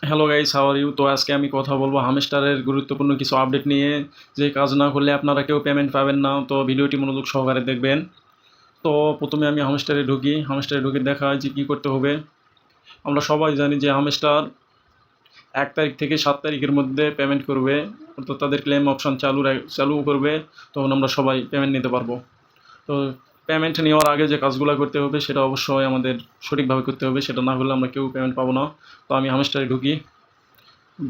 Hello guys, how are you? তো আজকে আমি কথা বলবো হামস্টারের গুরুত্বপূর্ণ কিছু আপডেট নিয়ে। যে কাজ না করলে আপনারা কেউ পেমেন্ট পাবেন না। তো ভিডিওটি মনোযোগ সহকারে দেখবেন। তো প্রথমে আমি হামস্টারে ঢুকে দেখা হয় যে কী করতে হবে। আমরা সবাই জানি যে হামস্টার 1 তারিখ থেকে 7 তারিখের মধ্যে পেমেন্ট করবে, অর্থাৎ তাদের ক্লেম অপশান চালু করবে। তখন আমরা সবাই পেমেন্ট নিতে পারবো। তো পেমেন্ট নেওয়ার আগে যে কাজগুলো করতে হবে সেটা অবশ্যই আমাদের সঠিকভাবে করতে হবে। সেটা না হলে আমরা কেউ পেমেন্ট পাবো না। তো আমি হামস্টারে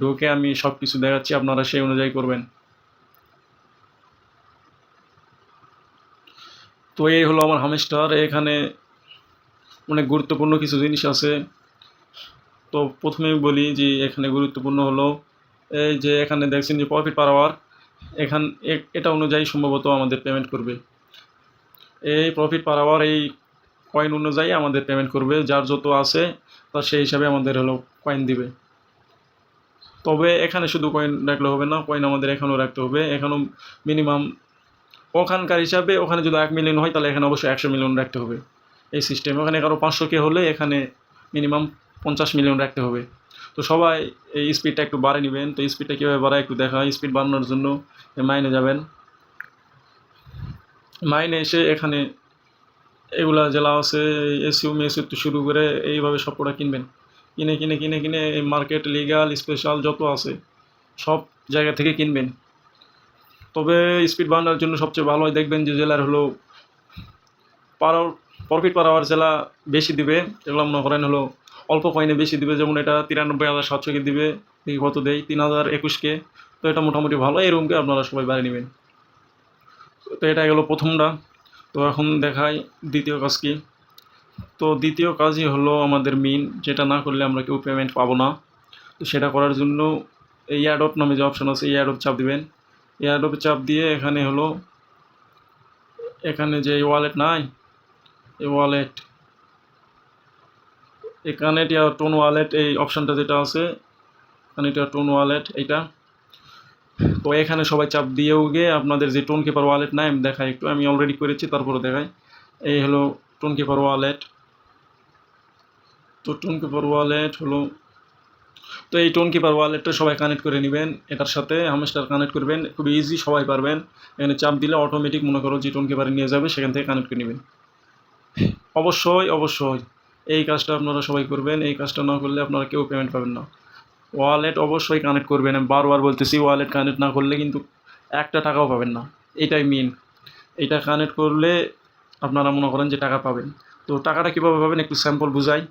ঢুকে আমি সব কিছু দেখাচ্ছি, আপনারা সেই অনুযায়ী করবেন। তো এই হলো আমার হামস্টার। এখানে অনেক গুরুত্বপূর্ণ কিছু জিনিস আছে। তো প্রথমেই বলি যে এখানে গুরুত্বপূর্ণ হলো এই যে এখানে দেখছেন যে প্রফিট পার আওয়ার, এটা অনুযায়ী সম্ভবত আমাদের পেমেন্ট করবে। এই প্রফিট পার আওয়ার এই কয়েন অনুযায়ী আমাদের পেমেন্ট করবে। যার যত আছে তার সেই হিসাবে আমাদের হলো কয়েন দিবে। তবে এখানে শুধু কয়েন রাখলে হবে না, কয়েন আমাদের এখানেও রাখতে হবে। এখানেও মিনিমাম ওখানকার হিসাবে ওখানে যদি 1 মিলিয়ন হয় তাহলে এখানে অবশ্যই 100 মিলিয়ন রাখতে হবে। এই সিস্টেম ওখানে কারো 500K হলে এখানে মিনিমাম 50 মিলিয়ন রাখতে হবে। তো সবাই এই স্পিডটা একটু বাড়িয়ে নেবেন। তো স্পিডটা কীভাবে বাড়ায় একটু দেখা। স্পিড বাড়ানোর জন্য মাইনে যাবেন। মাইনে এসে এখানে এগুলা জেলা আছে, এসইউ মেসইউ তো শুরু করে এইভাবে সব প্রোডাক্ট কিনবেন। কিনে এই মার্কেট লিগাল স্পেশাল যত আছে সব জায়গা থেকে কিনবেন। তবে স্পিড বাড়ানোর জন্য সবচেয়ে ভালো হয় দেখবেন যে জেলার হলো প্রফিট পার আওয়ার জেলা বেশি দিবে। এগুলো মনে করেন হলো অল্প কয়েনে বেশি দিবে। যেমন এটা 93,700 দিবে, দেখি কত দেয়, 3,021। তো এটা মোটামুটি ভালো। এই রুমকে আপনারা সবাই বাড়িয়ে নেবেন। তো এটা গেলো প্রথমটা। তো এখন দেখাই দ্বিতীয় কাজ কি। তো দ্বিতীয় কাজই হলো আমাদের মিন, যেটা না করলে আমরা কেউ পেমেন্ট পাবো না। তো সেটা করার জন্য এই অ্যাডপ নামে যে অপশান আছে, এই অ্যাডপ চাপ দিবেন। এই অ্যাডপে চাপ দিয়ে এখানে হলো এখানে যে ওয়ালেট নাই, এই ওয়ালেট এখানে টোন ওয়ালেট এই অপশানটা যেটা আছে, এখানে টোন ওয়ালেট এইটা। তো এখানে সবাই চাপ দিয়েও গিয়ে আপনাদের যে টোন কিপার ওয়ালেট নাই, আমি দেখাই একটু। আমি অলরেডি করেছি, তারপরে দেখাই। এই হলো টোন কিপার ওয়ালেট। তো টোন কিপার ওয়ালেট হলো, তো এই টোন কিপার ওয়ালেটটা সবাই কানেক্ট করে নেবেন। এটার সাথে হামস্টার কানেক্ট করবেন, খুব ইজি, সবাই পারবেন। এখানে চাপ দিলে অটোমেটিক মনে করো যে টোন কিপারে নিয়ে যাবে, সেখান থেকে কানেক্ট করে নেবেন। অবশ্যই এই কাজটা আপনারা সবাই করবেন। এই কাজটা না করলে আপনারা কেউ পেমেন্ট পাবেন না। ওয়ালেট অবশ্যই কানেক্ট করবেন। আমি বারবার বলতেছি, ওয়ালেট কানেক্ট না করলে কিন্তু একটা টাকাও পাবেন না। এটাই মেন। এইটা কানেক্ট করলে আপনারা মনে করেন যে টাকা পাবেন। তো টাকাটা কীভাবে পাবেন একটু স্যাম্পল বুঝাই।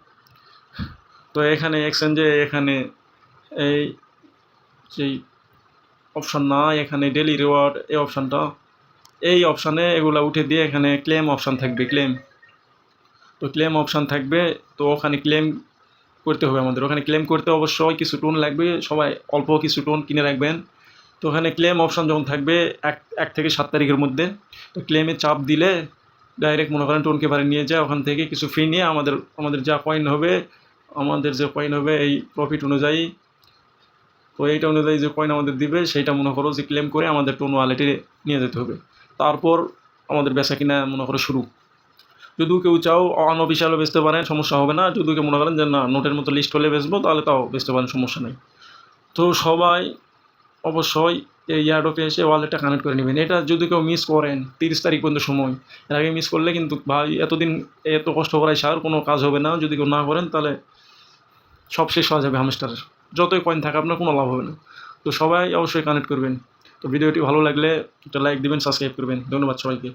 তো এখানে এক্সচেঞ্জে এখানে এই যেই অপশান না, এখানে ডেলি রিওয়ার্ড এই অপশানটা, এই অপশানে এগুলো উঠে দিয়ে এখানে ক্লেম অপশান থাকবে, তো ক্লেম অপশান থাকবে। তো ওখানে ক্লেম করতে হবে আমাদের। ওখানে ক্লেম করতে অবশ্যই কিছু টোন লাগবে, সবাই অল্প কিছু টোন কিনে রাখবেন। তো ওখানে ক্লেম অপশান যখন থাকবে 1 থেকে 7 তারিখের মধ্যে, তো ক্লেমে চাপ দিলে ডাইরেক্ট মনে করেন টোনকে বাড়ি নিয়ে যায়। ওখান থেকে কিছু ফি নিয়ে আমাদের যা কয়েন হবে, এই প্রফিট অনুযায়ী, তো এইটা অনুযায়ী যে কয়েন আমাদের দিবে সেইটা মনে করো যে ক্লেম করে আমাদের টোন ওয়ালেটে নিয়ে যেতে হবে। তারপর আমাদের বেচা কিনা মনে করো শুরু। যদি কেউ চাও আনঅফিসিয়ালও বেচতে পারেন, সমস্যা হবে না। যদি কেউ মনে করেন যে না নোটের মতো লিস্ট হলে বেচবো, তাহলে তাও বেচতে পারেন, সমস্যা নেই। তো সবাই অবশ্যই এই ইয়ারডপে এসে ওয়ালেটটা কানেক্ট করে নেবেন। এটা যদি কেউ মিস করেন, 30 তারিখ পর্যন্ত সময়, এর আগে মিস করলে কিন্তু ভাই এতদিন এত কষ্ট করায় সার কোনো কাজ হবে না। যদি কেউ না করেন তাহলে সব শেষ হয়ে যাবে হামস্টারের। যতই কয়েন থাকে আপনার কোনো লাভ হবে না। তো সবাই অবশ্যই কানেক্ট করবেন। তো ভিডিওটি ভালো লাগলে একটা লাইক দিবেন, সাবস্ক্রাইব করবেন। ধন্যবাদ সবাইকে।